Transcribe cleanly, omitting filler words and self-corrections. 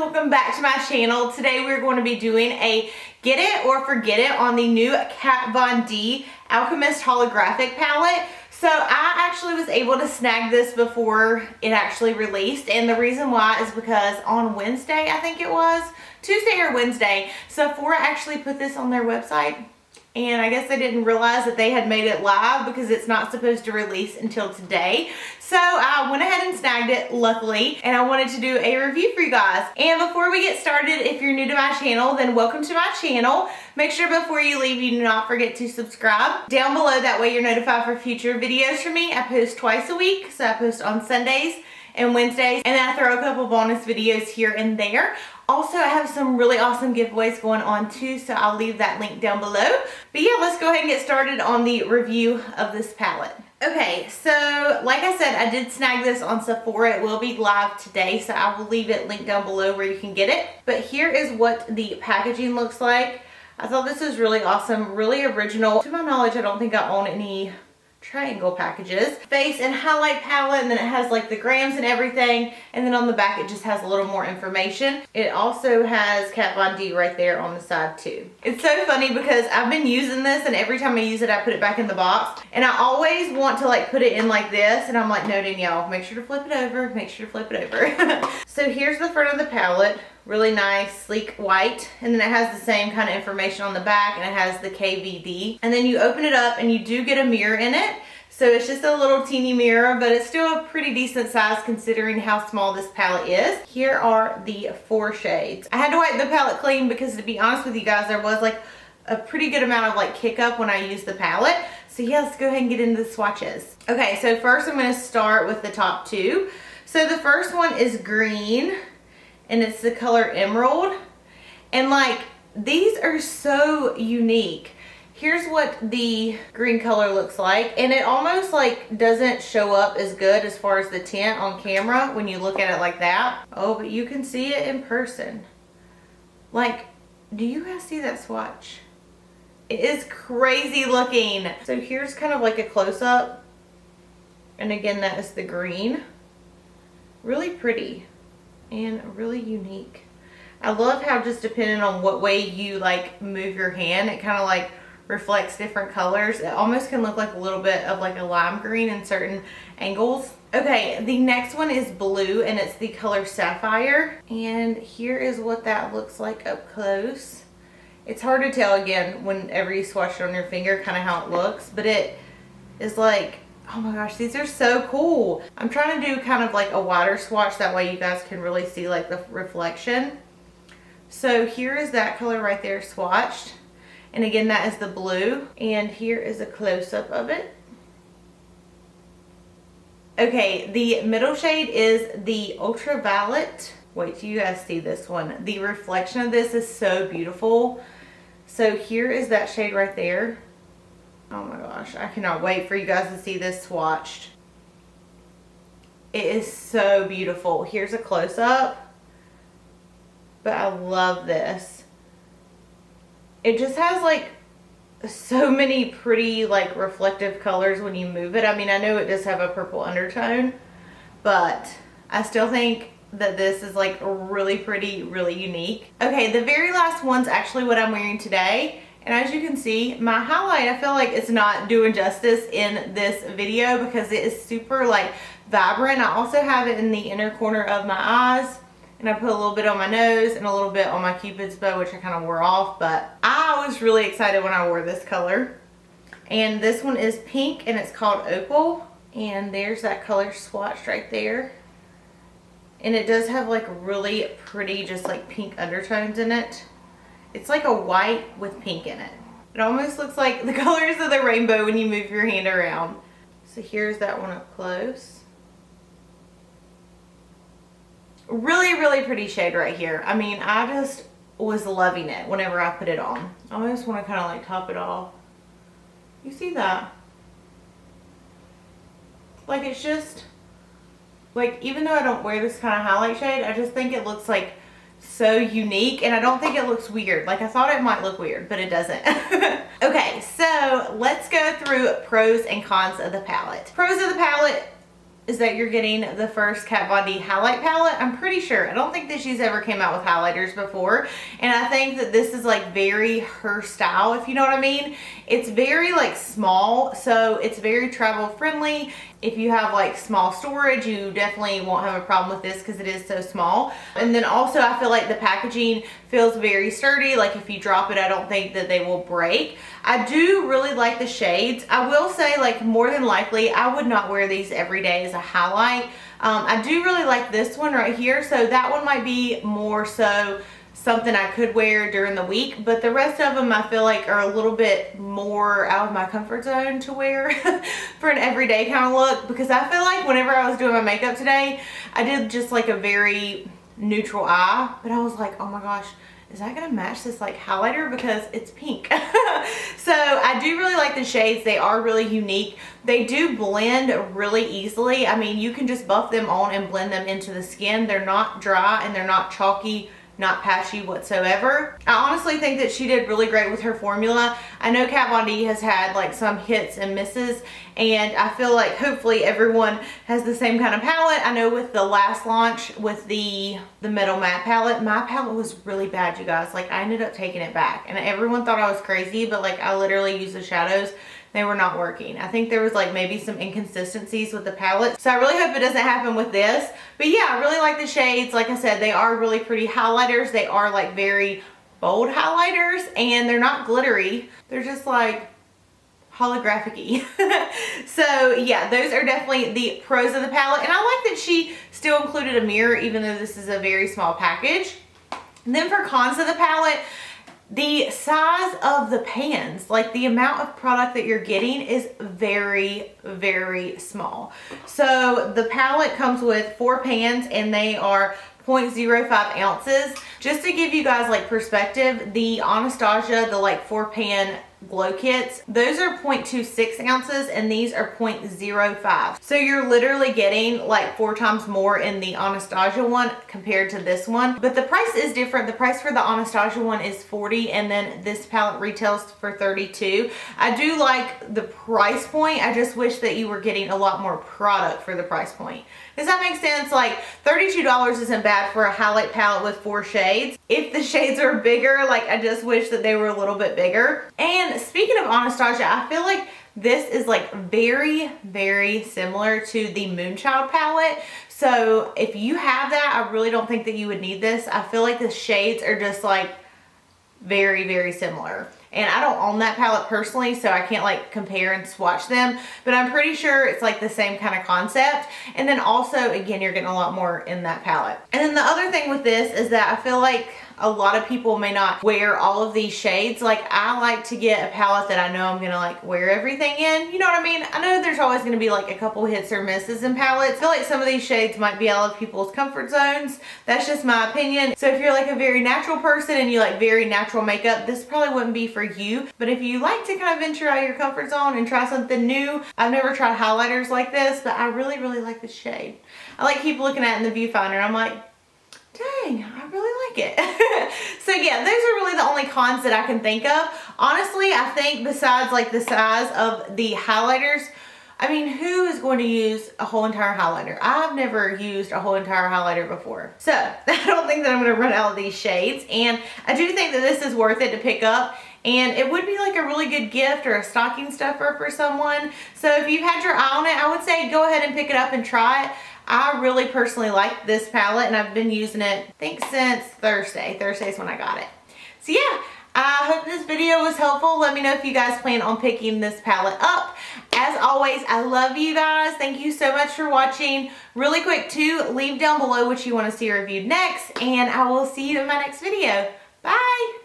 welcome back to my channel. Today we're going to be doing a get it or forget it on the new Kat Von D Alchemist Holographic palette. So I actually was able to snag this before it actually released, and the reason why is because on Wednesday, I think it was, Tuesday or Wednesday, Sephora actually put this on their website. And I guess they didn't realize that they had made it live because it's not supposed to release until today. So I went ahead and snagged it, luckily, and I wanted to do a review for you guys. And before we get started, if you're new to my channel, then welcome to my channel. Make sure before you leave, you do not forget to subscribe down below. That way you're notified for future videos from me. I post twice a week, so I post on Sundays and Wednesdays, and then I throw a couple bonus videos here and there. Also, I have some really awesome giveaways going on too, so I'll leave that link down below. But yeah, let's go ahead and get started on the review of this palette. Okay, so like I said, I did snag this on Sephora. It will be live today, so I will leave it linked down below where you can get it. But here is what the packaging looks like. I thought this was really awesome, really original. To my knowledge, I don't think I own any triangle packages. Face and highlight palette, and then it has like the grams and everything, and then on the back it just has a little more information. It also has Kat Von D right there on the side too. It's so funny because I've been using this, and every time I use it I put it back in the box, and I always want to like put it in like this, and I'm like, no Danielle, make sure to flip it over, make sure to flip it over. So here's the front of the palette. Really nice, sleek white, and then it has the same kind of information on the back, and it has the KVD. And then you open it up and you do get a mirror in it. So it's just a little teeny mirror, but it's still a pretty decent size considering how small this palette is. Here are the 4 shades. I had to wipe the palette clean because, to be honest with you guys, there was like a pretty good amount of like kick up when I used the palette. So yeah, let's go ahead and get into the swatches. Okay, so first I'm going to start with the top 2. So the first one is green, and it's the color Emerald, and like these are so unique. Here's what the green color looks like, and it almost like doesn't show up as good as far as the tint on camera when you look at it like that. Oh, but you can see it in person. Like, do you guys see that swatch? It is crazy looking. So here's kind of like a close-up, and again that is the green. Really pretty and really unique. I love how just depending on what way you like move your hand, it kind of like reflects different colors. It almost can look like a little bit of like a lime green in certain angles. Okay, the next one is blue, and it's the color Sapphire, and here is what that looks like up close. It's hard to tell again whenever you swatch it on your finger kind of how it looks, but it is like, oh my gosh, these are so cool. I'm trying to do kind of like a wider swatch, that way you guys can really see like the reflection. So here is that color right there swatched, and again that is the blue, and here is a close-up of it. Okay, the middle shade is the ultraviolet. Wait till you guys see this one. The reflection of this is so beautiful. So here is that shade right there. Oh my gosh, I cannot wait for you guys to see this swatched. It is so beautiful. Here's a close-up, but I love this. It just has like so many pretty like reflective colors when you move it. I mean, I know it does have a purple undertone, but I still think that this is like really pretty, really unique. Okay, the very last one's actually what I'm wearing today. And as you can see, my highlight, I feel like it's not doing justice in this video because it is super like vibrant. I also have it in the inner corner of my eyes, and I put a little bit on my nose and a little bit on my Cupid's bow, which I kind of wore off, but I was really excited when I wore this color. And this one is pink, and it's called Opal, and there's that color swatched right there. And it does have like really pretty just like pink undertones in it. It's like a white with pink in it. It almost looks like the colors of the rainbow when you move your hand around. So here's that one up close. Really, really pretty shade right here. I mean, I just was loving it whenever I put it on. I almost want to kind of like top it off. You see that? Like, it's just, like, even though I don't wear this kind of highlight shade, I just think it looks like so unique, and I don't think it looks weird. Like, I thought it might look weird, but it doesn't. Okay, so let's go through pros and cons of the palette. Pros of the palette, is that you're getting the first Kat Von D highlight palette. I'm pretty sure. I don't think that she's ever came out with highlighters before. And I think that this is like very her style, if you know what I mean. It's very like small, so it's very travel friendly. If you have like small storage, you definitely won't have a problem with this because it is so small. And then also I feel like the packaging feels very sturdy. Like if you drop it, I don't think that they will break. I do really like the shades. I will say, like, more than likely I would not wear these every day as a highlight. I do really like this one right here, so that one might be more so something I could wear during the week, but the rest of them I feel like are a little bit more out of my comfort zone to wear for an everyday kind of look, because I feel like whenever I was doing my makeup today, I did just like a very neutral eye, but I was like, oh my gosh, is that gonna match this like highlighter because it's pink? So I do really like the shades. They are really unique. They do blend really easily. I mean, you can just buff them on and blend them into the skin. They're not dry and they're not chalky, not patchy whatsoever. I honestly think that she did really great with her formula. I know Kat Von D has had like some hits and misses, and I feel like hopefully everyone has the same kind of palette. I know with the last launch with the Metal Matte palette, my palette was really bad, you guys. Like, I ended up taking it back and everyone thought I was crazy, but like I literally used the shadows. They were not working. I think there was like maybe some inconsistencies with the palette. So I really hope it doesn't happen with this. But yeah, I really like the shades. Like I said, they are really pretty highlighters. They are like very bold highlighters and they're not glittery. They're just like holographic-y. So yeah, those are definitely the pros of the palette. And I like that she still included a mirror even though this is a very small package. And then for cons of the palette, the size of the pans, like the amount of product that you're getting is very, very small. So the palette comes with 4 pans and they are 0.05 ounces. Just to give you guys like perspective, the Anastasia, the like 4-pan glow kits, those are 0.26 ounces and these are 0.05. So you're literally getting like 4 times more in the Anastasia one compared to this one. But the price is different. The price for the Anastasia one is $40 and then this palette retails for $32. I do like the price point. I just wish that you were getting a lot more product for the price point. Does that make sense? Like $32 isn't bad for a highlight palette with 4 shades. If the shades are bigger, like I just wish that they were a little bit bigger. And speaking of Anastasia, I feel like this is like very, very similar to the Moonchild palette. So if you have that, I really don't think that you would need this. I feel like the shades are just like very, very similar. And I don't own that palette personally, so I can't like compare and swatch them, but I'm pretty sure it's like the same kind of concept. And then also, again, you're getting a lot more in that palette. And then the other thing with this is that I feel like a lot of people may not wear all of these shades. Like, I like to get a palette that I know I'm gonna like wear everything in. You know what I mean? I know there's always gonna be like a couple hits or misses in palettes. I feel like some of these shades might be out of people's comfort zones. That's just my opinion. So if you're like a very natural person and you like very natural makeup, this probably wouldn't be for you. But if you like to kind of venture out of your comfort zone and try something new, I've never tried highlighters like this, but I really, really like this shade. I like keep looking at it in the viewfinder. I'm like, dang, I really like it. So yeah, those are really the only cons that I can think of. Honestly, I think besides like the size of the highlighters, I mean, who is going to use a whole entire highlighter? I've never used a whole entire highlighter before. So I don't think that I'm going to run out of these shades. And I do think that this is worth it to pick up. And it would be like a really good gift or a stocking stuffer for someone. So if you've had your eye on it, I would say go ahead and pick it up and try it. I really personally like this palette and I've been using it, I think, since Thursday. Thursday's when I got it. So yeah, I hope this video was helpful. Let me know if you guys plan on picking this palette up. As always, I love you guys. Thank you so much for watching. Really quick too, leave down below what you want to see reviewed next, and I will see you in my next video. Bye!